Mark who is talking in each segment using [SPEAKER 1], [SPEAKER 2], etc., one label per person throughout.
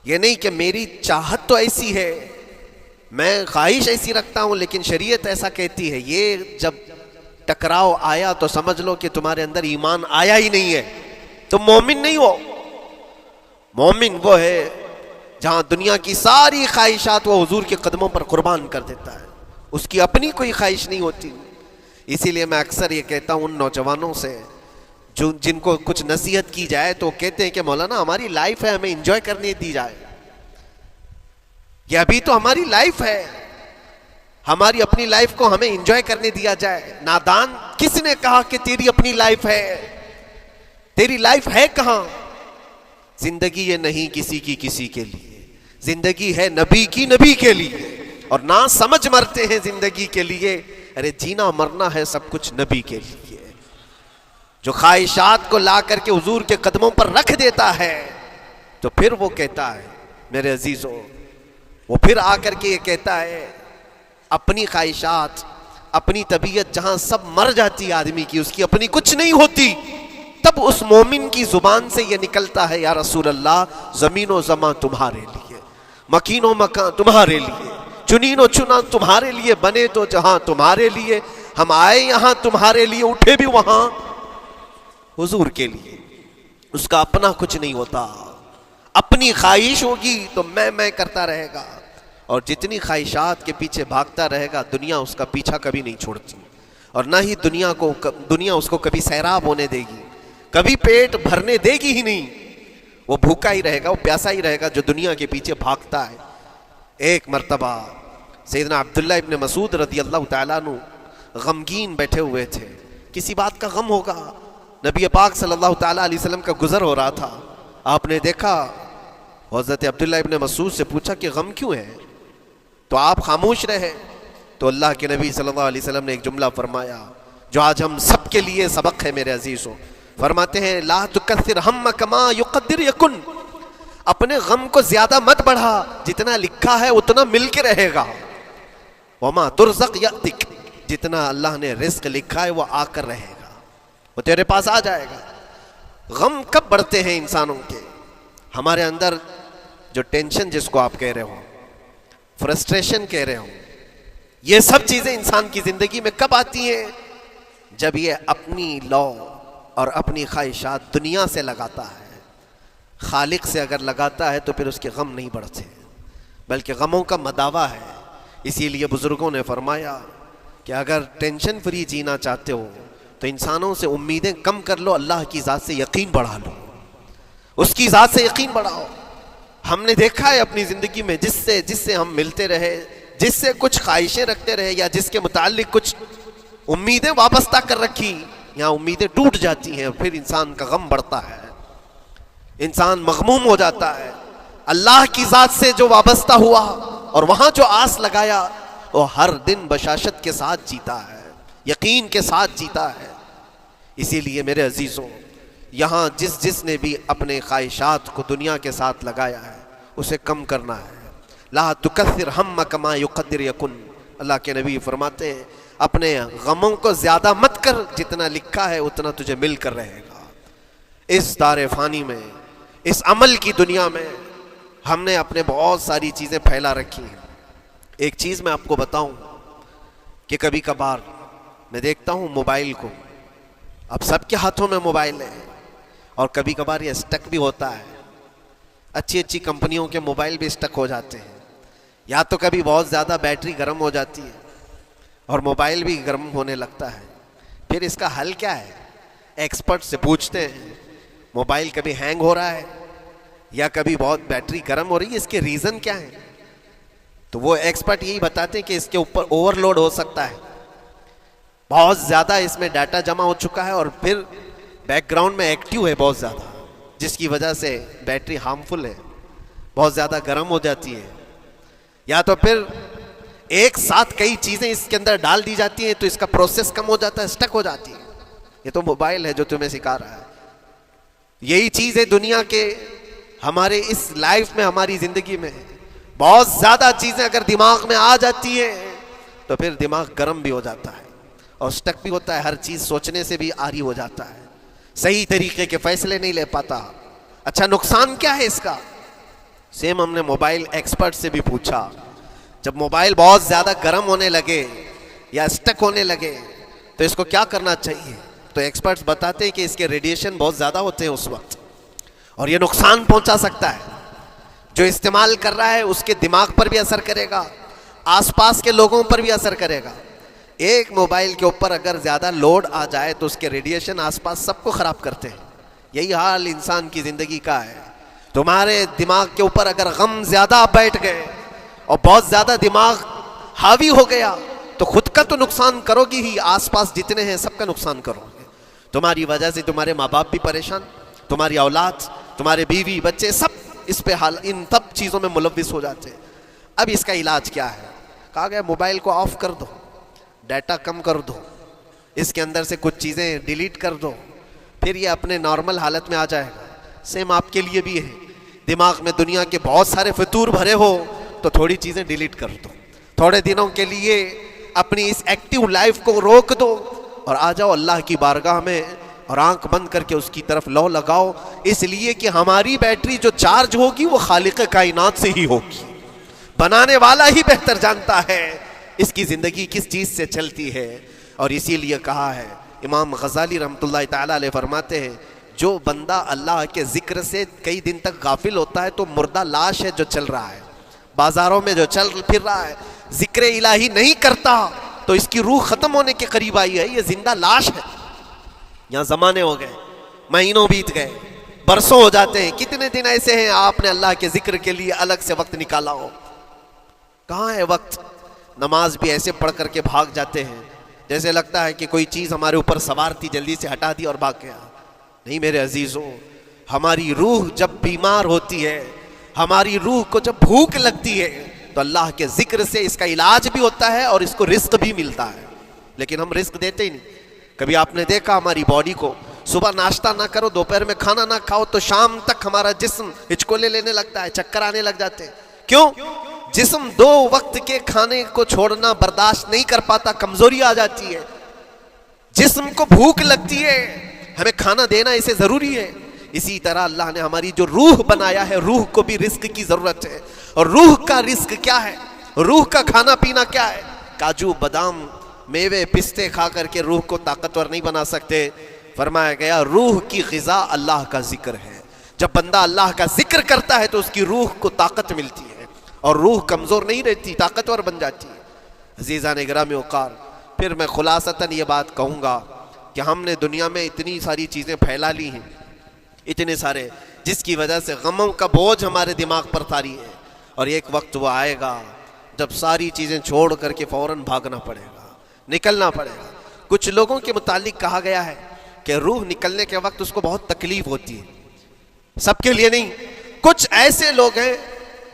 [SPEAKER 1] یہ نہیں کہ میری چاہت تو ایسی ہے، میں خواہش ایسی رکھتا ہوں لیکن شریعت ایسا کہتی ہے، یہ جب ٹکراؤ آیا تو سمجھ لو کہ تمہارے اندر ایمان آیا ہی نہیں ہے، تم مومن نہیں ہو۔ مومن وہ ہے جہاں دنیا کی ساری خواہشات وہ حضور کے قدموں پر قربان کر دیتا ہے، اس کی اپنی کوئی خواہش نہیں ہوتی۔ اسی لیے میں اکثر یہ کہتا ہوں ان نوجوانوں سے جن کو کچھ نصیحت کی جائے تو کہتے ہیں کہ مولانا ہماری لائف ہے، ہمیں انجوائے کرنے دی جائے۔ یہ ابھی تو ہماری لائف ہے، ہماری اپنی لائف کو ہمیں انجوائے کرنے دیا جائے۔ نادان، کس نے کہا کہ تیری اپنی لائف ہے؟ تیری لائف ہے کہاں؟ زندگی یہ نہیں کسی کے لیے، زندگی ہے نبی کی، نبی کے لیے، اور نہ سمجھ مرتے ہیں زندگی کے لیے۔ ارے جینا مرنا ہے سب کچھ نبی کے لیے۔ جو خواہشات کو لا کر کے حضور کے قدموں پر رکھ دیتا ہے تو پھر وہ کہتا ہے میرے عزیزوں، وہ پھر آ کر کے یہ کہتا ہے اپنی خواہشات، اپنی طبیعت جہاں سب مر جاتی ہے آدمی کی، اس کی اپنی کچھ نہیں ہوتی، تب اس مومن کی زبان سے یہ نکلتا ہے یا رسول اللہ زمین و زمان تمہارے لیے، مکین و مکان تمہارے لیے، چنین و چنا تمہارے لیے، بنے تو جہاں تمہارے لیے، ہم آئے یہاں تمہارے لیے، اٹھے بھی وہاں حضور کے لیے۔ اس کا اپنا کچھ نہیں ہوتا، اپنی خواہش ہوگی تو میں کرتا رہے گا، اور جتنی خواہشات کے پیچھے بھاگتا رہے گا دنیا اس کا پیچھا کبھی نہیں چھوڑتی، اور نہ ہی دنیا اس کو کبھی سیراب ہونے دے گی، کبھی پیٹ بھرنے دے گی ہی نہیں۔ وہ بھوکا ہی رہے گا، وہ پیاسا ہی رہے گا جو دنیا کے پیچھے بھاگتا ہے۔ ایک مرتبہ سیدنا عبداللہ ابن مسعود رضی اللہ تعالیٰ عنہ غمگین بیٹھے ہوئے تھے، کسی بات کا غم ہوگا، نبی پاک صلی اللہ تعالیٰ علیہ وسلم کا گزر ہو رہا تھا، آپ نے دیکھا، حضرت عبداللہ ابن مسعود سے پوچھا کہ غم کیوں ہے؟ تو آپ خاموش رہے، تو اللہ کے نبی صلی اللہ علیہ وسلم نے ایک جملہ فرمایا جو آج ہم سب کے لیے سبق ہے میرے عزیزوں۔ فرماتے ہیں لا تکثر ہمک ما یقدر یکن، اپنے غم کو زیادہ مت بڑھا، جتنا لکھا ہے اتنا مل کے رہے گا، وما ترزق یأتک، جتنا اللہ نے رزق لکھا ہے وہ آ کر رہے گا، وہ تیرے پاس آ جائے گا۔ غم کب بڑھتے ہیں انسانوں کے؟ ہمارے اندر جو ٹینشن جس کو آپ کہہ رہے ہو، فرسٹریشن کہہ رہے ہو، یہ سب چیزیں انسان کی زندگی میں کب آتی ہیں؟ جب یہ اپنی لو اور اپنی خواہشات دنیا سے لگاتا ہے۔ خالق سے اگر لگاتا ہے تو پھر اس کے غم نہیں بڑھتے، بلکہ غموں کا مداوا ہے۔ اسی لیے بزرگوں نے فرمایا کہ اگر ٹینشن فری جینا چاہتے ہو تو انسانوں سے امیدیں کم کر لو، اللہ کی ذات سے یقین بڑھا لو، اس کی ذات سے یقین بڑھاؤ۔ ہم نے دیکھا ہے اپنی زندگی میں جس سے ہم ملتے رہے، جس سے کچھ خواہشیں رکھتے رہے یا جس کے متعلق کچھ امیدیں وابستہ کر رکھی، یہاں امیدیں ٹوٹ جاتی ہیں، پھر انسان کا غم بڑھتا ہے، انسان مغموم ہو جاتا ہے۔ اللہ کی ذات سے جو وابستہ ہوا اور وہاں جو آس لگایا وہ ہر دن بشاشت کے ساتھ جیتا ہے، یقین کے ساتھ جیتا ہے۔ اسی لیے میرے عزیزوں، یہاں جس نے بھی اپنے خواہشات کو دنیا کے ساتھ لگایا ہے اسے کم کرنا ہے۔ لا تکثر ہمک ما یقدر یکن، اللہ کے نبی فرماتے ہیں اپنے غموں کو زیادہ مت کر، جتنا لکھا ہے اتنا تجھے مل کر رہے گا۔ اس دار فانی میں، اس عمل کی دنیا میں ہم نے اپنے بہت ساری چیزیں پھیلا رکھی ہیں۔ ایک چیز میں آپ کو بتاؤں کہ کبھی کبھار میں دیکھتا ہوں موبائل کو، اب سب کے ہاتھوں میں موبائل ہے، اور کبھی کبھار یہ اسٹک بھی ہوتا ہے، اچھی کمپنیوں کے موبائل بھی اسٹک ہو جاتے ہیں، یا تو کبھی بہت زیادہ بیٹری گرم ہو جاتی ہے اور موبائل بھی گرم ہونے لگتا ہے۔ پھر اس کا حل کیا ہے؟ ایکسپرٹ سے پوچھتے ہیں موبائل کبھی ہینگ ہو رہا ہے یا کبھی بہت بیٹری گرم ہو رہی ہے، اس کے ریزن کیا ہے؟ تو وہ ایکسپرٹ یہی بتاتے ہیں کہ اس کے اوپر اوور لوڈ ہو سکتا ہے، بہت زیادہ اس میں ڈاٹا جمع ہو چکا ہے اور پھر بیک گراؤنڈ میں ایکٹیو ہے بہت زیادہ، جس کی وجہ سے بیٹری ہارمفل ہے، بہت زیادہ گرم ہو جاتی ہے، یا تو پھر ایک ساتھ کئی چیزیں اس کے اندر ڈال دی جاتی ہیں تو اس کا پروسیس کم ہو جاتا ہے، اسٹک ہو جاتی ہے۔ یہ تو موبائل ہے جو تمہیں سکھا رہا ہے۔ یہی چیز ہے دنیا کے ہمارے اس لائف میں، ہماری زندگی میں بہت زیادہ چیزیں اگر دماغ میں آ جاتی ہیں تو پھر دماغ گرم بھی ہو جاتا ہے اور اسٹک بھی ہوتا ہے، ہر چیز سوچنے سے بھی عاری ہو جاتا ہے، صحیح طریقے کے فیصلے نہیں لے پاتا۔ اچھا نقصان کیا ہے اس کا؟ سیم ہم نے موبائل ایکسپرٹ سے بھی پوچھا، جب موبائل بہت زیادہ گرم ہونے لگے یا اسٹک ہونے لگے تو اس کو کیا کرنا چاہیے؟ تو ایکسپرٹس بتاتے ہیں کہ اس کے ریڈیشن بہت زیادہ ہوتے ہیں اس وقت، اور یہ نقصان پہنچا سکتا ہے. جو استعمال کر رہا ہے اس کے دماغ پر بھی اثر کرے گا، آس پاس کے لوگوں پر بھی اثر کرے گا. ایک موبائل کے اوپر اگر زیادہ لوڈ آ جائے تو اس کے ریڈیشن آس پاس سب کو خراب کرتے ہیں. یہی حال انسان کی زندگی کا ہے. تمہارے دماغ کے اوپر اگر غم زیادہ بیٹھ گئے اور بہت زیادہ دماغ حاوی ہو گیا تو خود کا تو نقصان کرو گی ہی، آس پاس جتنے ہیں سب کا نقصان کرو گے. تمہاری وجہ سے تمہارے ماں باپ بھی پریشان، تمہاری اولاد، تمہارے بیوی بچے سب اس پہ ان سب چیزوں میں ملوث ہو جاتے ہیں. اب اس کا علاج کیا ہے؟ کہا گیا موبائل کو آف کر دو، ڈیٹا کم کر دو، اس کے اندر سے کچھ چیزیں ڈیلیٹ کر دو، پھر یہ اپنے نارمل حالت میں آ جائے گا. سیم آپ کے لیے بھی ہے، دماغ میں دنیا کے بہت سارے فطور بھرے ہو تو تھوڑی چیزیں ڈیلیٹ کر دو، تھوڑے دنوں کے لیے اپنی اس ایکٹیو لائف کو روک دو اور آ جاؤ اللہ کی بارگاہ میں اور آنکھ بند کر کے اس کی طرف لو لگاؤ. اس لیے کہ ہماری بیٹری جو چارج ہوگی وہ خالق کائنات سے ہی ہوگی، بنانے والا ہی بہتر جانتا ہے اس کی زندگی کس چیز سے چلتی ہے. اور اسی لیے کہا ہے، امام غزالی رحمۃ اللہ تعالیٰ علیہ فرماتے ہیں، جو بندہ اللہ کے ذکر سے کئی دن تک غافل ہوتا ہے تو مردہ لاش ہے جو چل رہا ہے، بازاروں میں جو چل پھر رہا ہے، ذکر الہی نہیں کرتا تو اس کی روح ختم ہونے کے قریب آئی ہے، یہ زندہ لاش ہے. یہاں زمانے ہو گئے، مہینوں بیت گئے، برسوں ہو جاتے ہیں، کتنے دن ایسے ہیں آپ نے اللہ کے ذکر کے لیے الگ سے وقت نکالا ہو؟ کہاں ہے وقت؟ نماز بھی ایسے پڑھ کر کے بھاگ جاتے ہیں جیسے لگتا ہے کہ کوئی چیز ہمارے اوپر سوار تھی، جلدی سے ہٹا دی اور بھاگ گیا. نہیں میرے عزیزوں، ہماری روح جب بیمار ہوتی ہے، ہماری روح کو جب بھوک لگتی ہے تو اللہ کے ذکر سے اس کا علاج بھی ہوتا ہے اور اس کو رزق بھی ملتا ہے. لیکن ہم رزق دیتے ہی نہیں. کبھی آپ نے دیکھا ہماری باڈی کو، صبح ناشتہ نہ کرو، دوپہر میں کھانا نہ کھاؤ تو شام تک ہمارا جسم ہچکولے لینے لگتا ہے، چکر آنے لگ جاتے ہیں. کیوں؟ جسم 2 وقت کے کھانے کو چھوڑنا برداشت نہیں کر پاتا، کمزوری آ جاتی ہے. جسم کو بھوک لگتی ہے، ہمیں کھانا دینا اسے ضروری ہے. اسی طرح اللہ نے ہماری جو روح بنایا ہے، روح کو بھی رزق کی ضرورت ہے. اور روح کا رزق کیا ہے؟ روح کا کھانا پینا کیا ہے؟ کاجو بادام میوے پستے کھا کر کے روح کو طاقتور نہیں بنا سکتے. فرمایا گیا روح کی غذا اللہ کا ذکر ہے. جب بندہ اللہ کا ذکر کرتا ہے تو اس کی روح کو طاقت ملتی ہے اور روح کمزور نہیں رہتی، طاقتور بن جاتی ہے. عزیزان گرامی وقار، پھر میں خلاصتاً یہ بات کہوں گا کہ ہم نے دنیا میں اتنی ساری چیزیں پھیلا لی ہیں، اتنے سارے، جس کی وجہ سے غموں کا بوجھ ہمارے دماغ پر طاری ہے. اور ایک وقت وہ آئے گا جب ساری چیزیں چھوڑ کر کے فوراً بھاگنا پڑے گا، نکلنا پڑے گا. کچھ لوگوں کے متعلق کہا گیا ہے کہ روح نکلنے کے وقت اس کو بہت تکلیف ہوتی ہے. سب کے لیے نہیں، کچھ ایسے لوگ ہیں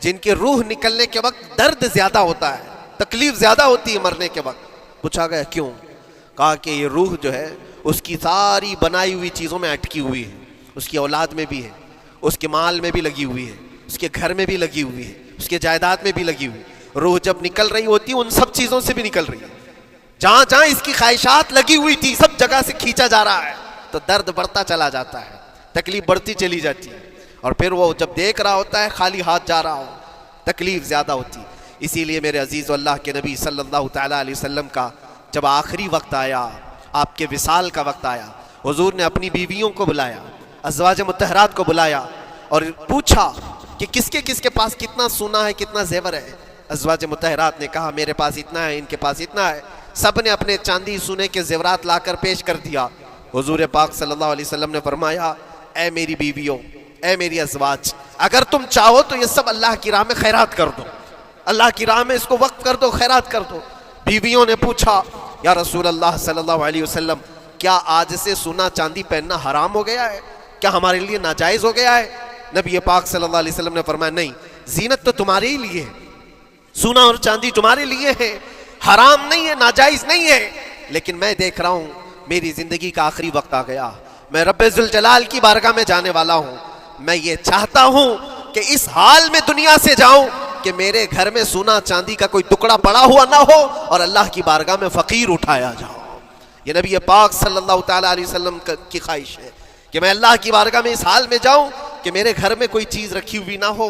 [SPEAKER 1] جن کے روح نکلنے کے وقت درد زیادہ ہوتا ہے، تکلیف زیادہ ہوتی ہے مرنے کے وقت. پوچھا گیا کیوں؟ کہا کہ یہ روح جو ہے اس کی ساری بنائی ہوئی چیزوں میں اٹکی ہوئی ہے، اس کی اولاد میں بھی ہے، اس کے مال میں بھی لگی ہوئی ہے، اس کے گھر میں بھی لگی ہوئی ہے، اس کے جائیداد میں بھی لگی ہوئی. روح جب نکل رہی ہوتی ہے ان سب چیزوں سے بھی نکل رہی ہے، جہاں جہاں اس کی خواہشات لگی ہوئی تھی سب جگہ سے کھینچا جا رہا ہے. تو درد بڑھتا چلا جاتا ہے، تکلیف بڑھتی چلی جاتی ہے. اور پھر وہ جب دیکھ رہا ہوتا ہے خالی ہاتھ جا رہا ہو، تکلیف زیادہ ہوتی. اسی لیے میرے عزیز اللہ کے نبی صلی اللہ تعالیٰ علیہ وسلم کا جب آخری وقت آیا، آپ کے وصال کا وقت آیا، حضور نے اپنی بیویوں کو بلایا، ازواج مطہرات کو بلایا اور پوچھا کہ کس کے پاس کتنا سونا ہے، کتنا زیور ہے. ازواج مطہرات نے کہا میرے پاس اتنا ہے، ان کے پاس اتنا ہے. سب نے اپنے چاندی سونے کے زیورات لا کر پیش کر دیا. حضور پاک صلی اللہ علیہ وسلم نے فرمایا اے میری بیویوں، اے میری ازواج، اگر تم چاہو تو یہ سب اللہ کی راہ میں خیرات کر دو، اللہ کی راہ میں اس کو وقف کر دو، خیرات کر دو. بیویوں نے پوچھا یا رسول اللہ صلی اللہ علیہ وسلم، کیا آج سے سونا چاندی پہننا حرام ہو گیا ہے؟ کیا ہمارے لیے ناجائز ہو گیا ہے؟ نبی پاک صلی اللہ علیہ وسلم نے فرمایا نہیں، زینت تو تمہارے ہی لیے ہے، سونا اور چاندی تمہارے لیے ہے، حرام نہیں ہے، ناجائز نہیں ہے. لیکن میں دیکھ رہا ہوں میری زندگی کا آخری وقت آ گیا، میں رب ذوالجلال کی بارگاہ میں جانے والا ہوں. میں یہ چاہتا ہوں کہ اس حال میں دنیا سے جاؤں کہ میرے گھر میں سونا چاندی کا کوئی ٹکڑا پڑا ہوا نہ ہو اور اللہ کی بارگاہ میں فقیر اٹھایا جاؤ. یہ نبی پاک صلی اللہ تعالیٰ علیہ وسلم کی خواہش ہے کہ میں اللہ کی بارگاہ میں اس حال میں جاؤں کہ میرے گھر میں کوئی چیز رکھی ہوئی نہ ہو،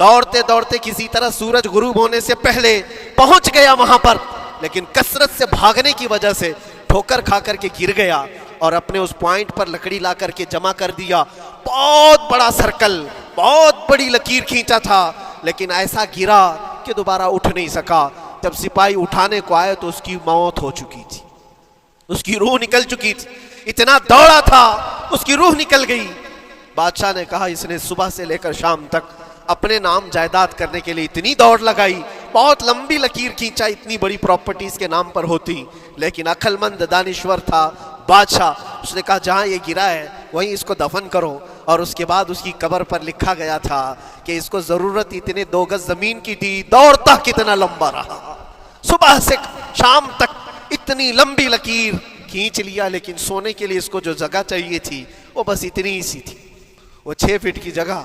[SPEAKER 1] دوڑتے دوڑتے کسی طرح سورج غروب ہونے سے پہلے پہنچ گیا وہاں پر، لیکن کثرت سے بھاگنے کی وجہ سے ٹھوکر کھا کر کے گر گیا اور اپنے اس پوائنٹ پر لکڑی لا کر کے جمع کر دیا. بہت بڑا سرکل، بہت بڑی لکیر کھینچا تھا، لیکن ایسا گرا کہ دوبارہ اٹھ نہیں سکا. جب سپاہی اٹھانے کو آئے تو اس کی موت ہو چکی تھی، اس کی روح نکل چکی تھی. اتنا دوڑا تھا اس کی روح نکل گئی. بادشاہ نے کہا اس نے صبح سے لے کر شام تک اپنے نام جائیداد کرنے کے لیے اتنی دوڑ لگائی، بہت لمبی لکیر کھینچا، اتنی بڑی پراپرٹیز کے نام پر ہوتی، لیکن عقل مند دانشور تھا بادشاہ. اس نے کہا جہاں یہ گرا ہے وہیں اس کو دفن کرو. اور اس کے بعد اس کی قبر پر لکھا گیا تھا کہ اس کو ضرورت اتنے 2 گز زمین کی تھی، دوڑتا کتنا لمبا رہا، صبح سے شام تک اتنی لمبی لکیر کھینچ لیا، لیکن سونے کے لیے اس کو جو جگہ چاہیے تھی وہ بس اتنی ہی سی تھی، وہ 6 فٹ کی جگہ.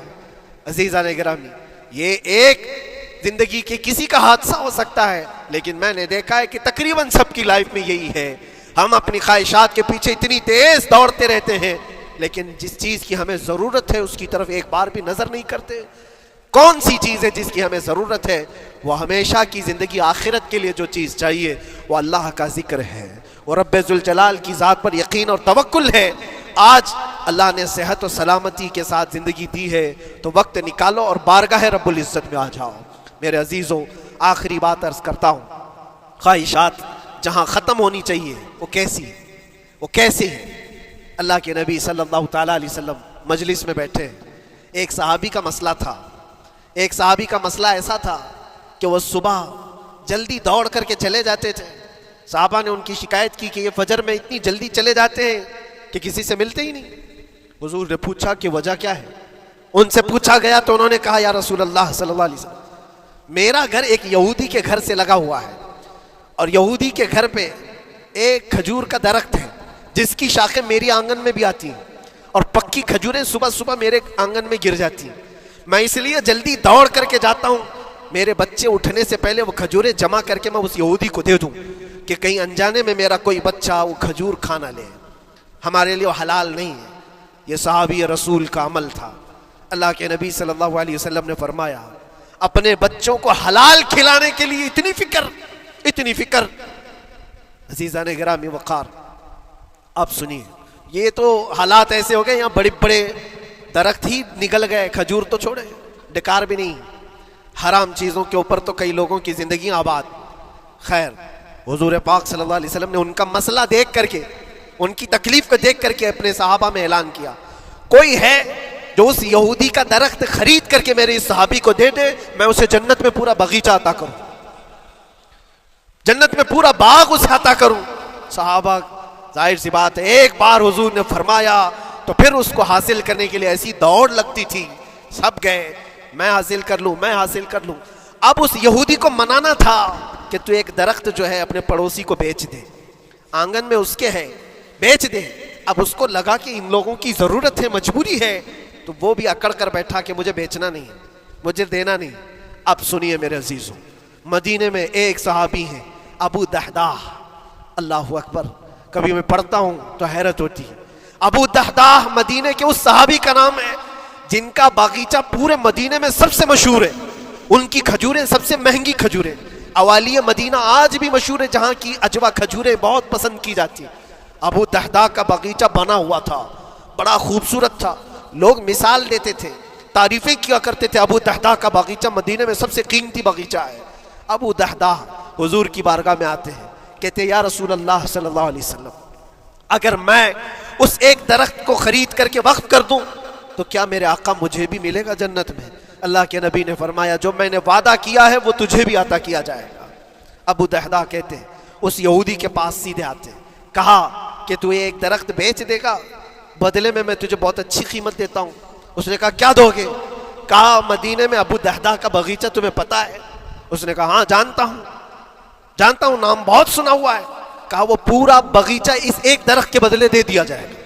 [SPEAKER 1] عزیزان گرامی، یہ ایک زندگی کے کسی کا حادثہ ہو سکتا ہے، لیکن میں نے دیکھا ہے کہ تقریباً سب کی لائف میں یہی ہے. ہم اپنی خواہشات کے پیچھے اتنی تیز دوڑتے رہتے ہیں، لیکن جس چیز کی ہمیں ضرورت ہے اس کی طرف ایک بار بھی نظر نہیں کرتے. کون سی چیز ہے جس کی ہمیں ضرورت ہے؟ وہ ہمیشہ کی زندگی آخرت کے لیے جو چیز چاہیے وہ اللہ کا ذکر ہے، وہ رب ذوالجلال کی ذات پر یقین اور توکل ہے. آج اللہ نے صحت و سلامتی کے ساتھ زندگی دی ہے تو وقت نکالو اور بارگاہ رب العزت میں آ جاؤ. میرے عزیزوں، آخری بات عرض کرتا ہوں، خواہشات جہاں ختم ہونی چاہیے وہ کیسی ہے، وہ کیسے ہیں؟ اللہ کے نبی صلی اللہ تعالیٰ علیہ وسلم مجلس میں بیٹھے، ایک صحابی کا مسئلہ تھا. ایک صحابی کا مسئلہ ایسا تھا کہ وہ صبح جلدی دوڑ کر کے چلے جاتے تھے. صحابہ نے ان کی شکایت کی کہ یہ فجر میں اتنی جلدی چلے جاتے ہیں کہ کسی سے ملتے ہی نہیں. حضور نے پوچھا کہ وجہ کیا ہے؟ ان سے پوچھا گیا تو انہوں نے کہا یا رسول اللہ صلی اللہ علیہ وسلم، میرا گھر ایک یہودی کے گھر سے لگا ہوا ہے، اور یہودی کے گھر پہ ایک کھجور کا درخت ہے جس کی شاخیں میری آنگن میں بھی آتی ہیں، اور پکی کھجوریں صبح صبح میرے آنگن میں گر جاتی ہیں. میں اس لیے جلدی دوڑ کر کے جاتا ہوں، میرے بچے اٹھنے سے پہلے وہ کھجوریں جمع کر کے میں اس یہودی کو دے دوں کہ کہیں انجانے میں میرا کوئی بچہ وہ کھجور کھانا لے. ہمارے لیے وہ حلال نہیں ہے. یہ صحابی رسول کا عمل تھا. اللہ کے نبی صلی اللہ علیہ وسلم نے فرمایا اپنے بچوں کو حلال کھلانے کے لیے اتنی فکر، اتنی فکر. عزیزان گرامی وقار، آپ سنیے، یہ تو حالات ایسے ہو گئے یہاں بڑے بڑے درخت ہی نگل گئے، کھجور تو چھوڑے، ڈکار بھی نہیں. حرام چیزوں کے اوپر تو کئی لوگوں کی زندگی آباد. خیر، حضور پاک صلی اللہ علیہ وسلم نے ان کا مسئلہ دیکھ کر کے، ان کی تکلیف کو دیکھ کر کے اپنے صحابہ میں اعلان کیا، کوئی ہے جو اس یہودی کا درخت خرید کر کے میرے اس صحابی کو دے دے، میں اسے جنت میں پورا باغیچہ عطا کروں، جنت میں پورا باغ اسے عطا کروں. صحابہ، ظاہر سی بات ہے، ایک بار حضور نے فرمایا تو پھر اس کو حاصل کرنے کے لیے ایسی دوڑ لگتی تھی، سب گئے، میں حاصل کر لوں، میں حاصل کر لوں. اب اس یہودی کو منانا تھا کہ تو ایک درخت جو ہے اپنے پڑوسی کو بیچ دے، آنگن میں اس کے ہے، بیچ دے. اب اس کو لگا کہ ان لوگوں کی ضرورت ہے، مجبوری ہے، تو وہ بھی اکڑ کر بیٹھا کہ مجھے بیچنا نہیں، مجھے دینا نہیں. اب سنیے میرے عزیزوں، مدینے میں ایک صحابی ہیں ابو دحداح. اللہ اکبر، کبھی میں پڑھتا ہوں تو حیرت ہوتی ہے. ابو دحداح مدینے کے اس صحابی کا نام ہے جن کا باغیچہ پورے مدینے میں سب سے مشہور ہے. ان کی کھجوریں سب سے مہنگی کھجوریں. اوالی مدینہ آج بھی مشہور ہے، جہاں کی اجوا کھجوریں بہت پسند کی جاتی ہیں. ابو دحداح کا باغیچہ بنا ہوا تھا، بڑا خوبصورت تھا. لوگ مثال دیتے تھے، تعریفیں کیا کرتے تھے، ابو دحداح کا باغیچہ مدینے میں سب سے قیمتی باغیچہ ہے. ابو دحداح حضور کی بارگاہ میں آتے ہیں، کہتے ہیں یا رسول اللہ صلی اللہ علیہ وسلم، اگر میں اس ایک درخت کو خرید کر کے وقف کر دوں تو کیا میرے آقا مجھے بھی ملے گا جنت میں؟ اللہ کے نبی نے فرمایا جو میں نے وعدہ کیا ہے وہ تجھے بھی عطا کیا جائے گا. ابو دحداح کہتے ہیں اس یہودی کے پاس سیدھے آتے ہیں، کہا کہ تو ایک درخت بیچ دے گا، بدلے میں تجھے بہت اچھی قیمت دیتا ہوں. اس نے کہا کیا دو گے؟ کہا مدینے میں ابو دحداح کا باغیچہ تمہیں پتا ہے؟ اس نے کہا ہاں جانتا ہوں، نام بہت سنا ہوا ہے. کہا وہ پورا باغیچہ اس ایک درخت کے بدلے دے دیا جائے گا،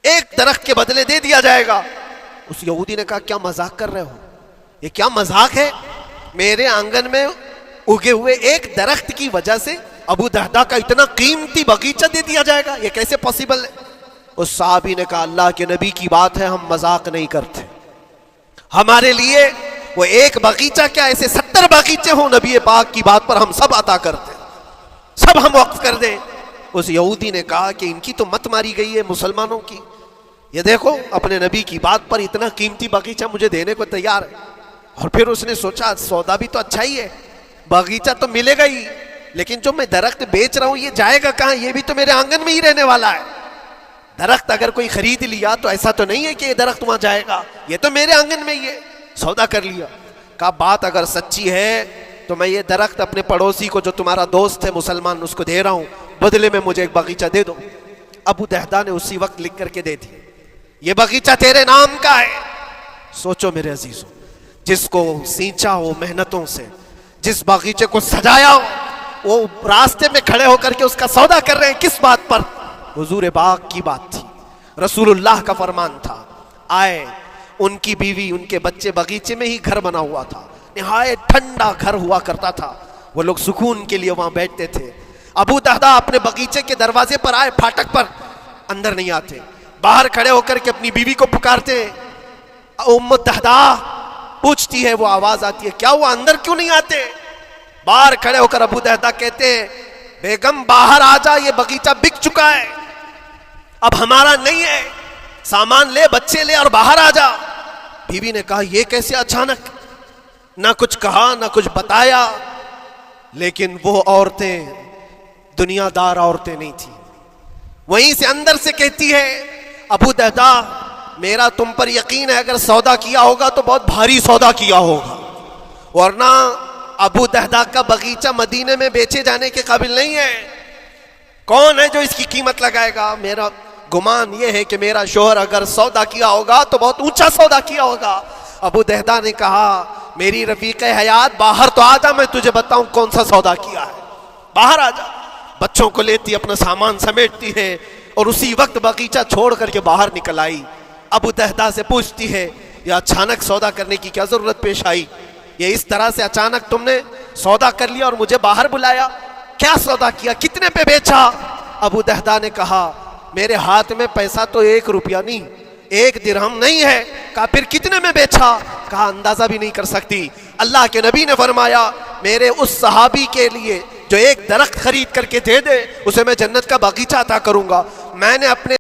[SPEAKER 1] ایک درخت کے بدلے دے دیا جائے گا. اس یہودی نے کہا کیا مذاق کر رہے ہو؟ یہ کیا مذاق ہے؟ میرے آنگن میں اگے ہوئے ایک درخت کی وجہ سے ابو دحداح کا اتنا قیمتی باغیچہ دے دیا جائے گا؟ یہ کیسے پاسبل ہے؟ اس صحابی نے کہا اللہ کے نبی کی بات ہے، ہم مذاق نہیں کرتے، ہمارے لیے وہ ایک باغیچہ کیا ایسے 70 باغیچے ہوں نبی پاک کی بات پر ہم سب عطا کرتے، سب ہم وقف کر دیں۔ اس یہودی نے کہا کہ ان کی تو مت ماری گئی ہے مسلمانوں کی، یہ دیکھو اپنے نبی کی بات پر اتنا قیمتی باغیچہ مجھے دینے کو تیار ہے۔ اور پھر اس نے سوچا سودا بھی تو اچھا ہی ہے، باغیچہ تو ملے گا ہی، لیکن جو میں درخت بیچ رہا ہوں یہ جائے گا کہاں؟ یہ بھی تو میرے آنگن میں ہی رہنے والا ہے۔ درخت اگر کوئی خرید لیا تو ایسا تو نہیں ہے کہ یہ درخت وہاں جائے گا، یہ تو میرے آنگن میں ہی ہے۔ سودا کر لیا۔ کہا بات اگر سچی ہے تو میں یہ درخت اپنے پڑوسی کو جو تمہارا دوست ہے مسلمان اس کو دے رہا ہوں، بدلے میں مجھے ایک باغیچہ دے دو۔ ابو دہدہ نے اسی وقت لکھ کر کے دے دی، یہ باغیچہ تیرے نام کا ہے۔ سوچو میرے عزیزوں، جس کو سینچا ہو محنتوں سے، جس باغیچے کو سجایا ہو، وہ راستے میں کھڑے ہو کر کے اس کا سودا کر رہے ہیں، کس بات پر؟ حضور باغ کی بات تھی، رسول اللہ کا فرمان تھا۔ آئے ان کی بیوی ان کے بچے، باغیچے میں ہی گھر بنا ہوا تھا، نہایت ٹھنڈا گھر ہوا کرتا تھا، وہ لوگ سکون کے لیے وہاں بیٹھتے تھے۔ ابو دہدہ اپنے باغیچے کے دروازے پر آئے، پھاٹک پر، اندر نہیں آتے، باہر کھڑے ہو کر کے اپنی بیوی کو پکارتے۔ ام دہدہ پوچھتی ہے، وہ آواز آتی ہے، کیا ہوا اندر کیوں نہیں آتے؟ باہر کھڑے ہو کر ابو دہدہ کہتے ہیں، بیگم باہر آ جا، یہ باغیچہ بک چکا ہے، اب ہمارا نہیں ہے، سامان لے، بچے لے اور باہر آ جا۔ بیوی نے کہا یہ کیسے اچانک؟ نہ کچھ کہا نہ کچھ بتایا، لیکن وہ عورتیں دنیا دار عورتیں نہیں تھیں۔ وہیں سے اندر سے کہتی ہے، ابو دہدہ میرا تم پر یقین ہے، اگر سودا کیا ہوگا تو بہت بھاری سودا کیا ہوگا، ورنہ ابو دہدہ کا باغیچہ مدینے میں بیچے جانے کے قابل نہیں ہے، کون ہے جو اس کی قیمت لگائے گا؟ میرا گمان یہ ہے کہ میرا شوہر اگر سودا کیا ہوگا تو بہت اونچا سودا کیا ہوگا۔ ابو دہدہ نے کہا، میری رفیق حیات باہر تو آ جا، میں تجھے بتاؤں کون سا سودا کیا ہے، باہر آ جا۔ بچوں کو لیتی، اپنا سامان سمیٹتی ہے اور اسی وقت باغیچہ چھوڑ کر کے باہر نکل آئی۔ ابو دہدہ سے پوچھتی ہے، یہ اچانک سودا کرنے کی کیا ضرورت پیش آئی؟ یہ اس طرح سے اچانک تم نے سودا کر لیا اور مجھے باہر بلایا، کیا سودا کیا، کتنے پہ بیچا؟ ابو دہدہ نے کہا، میرے ہاتھ میں پیسہ تو 1 روپیہ نہیں، 1 درہم نہیں ہے۔ کہا پھر کتنے میں بیچا؟ کہا اندازہ بھی نہیں کر سکتی۔ اللہ کے نبی نے فرمایا، میرے اس صحابی کے لیے جو ایک درخت خرید کر کے دے دے، اسے میں جنت کا باغیچہ عطا کروں گا۔ میں نے اپنے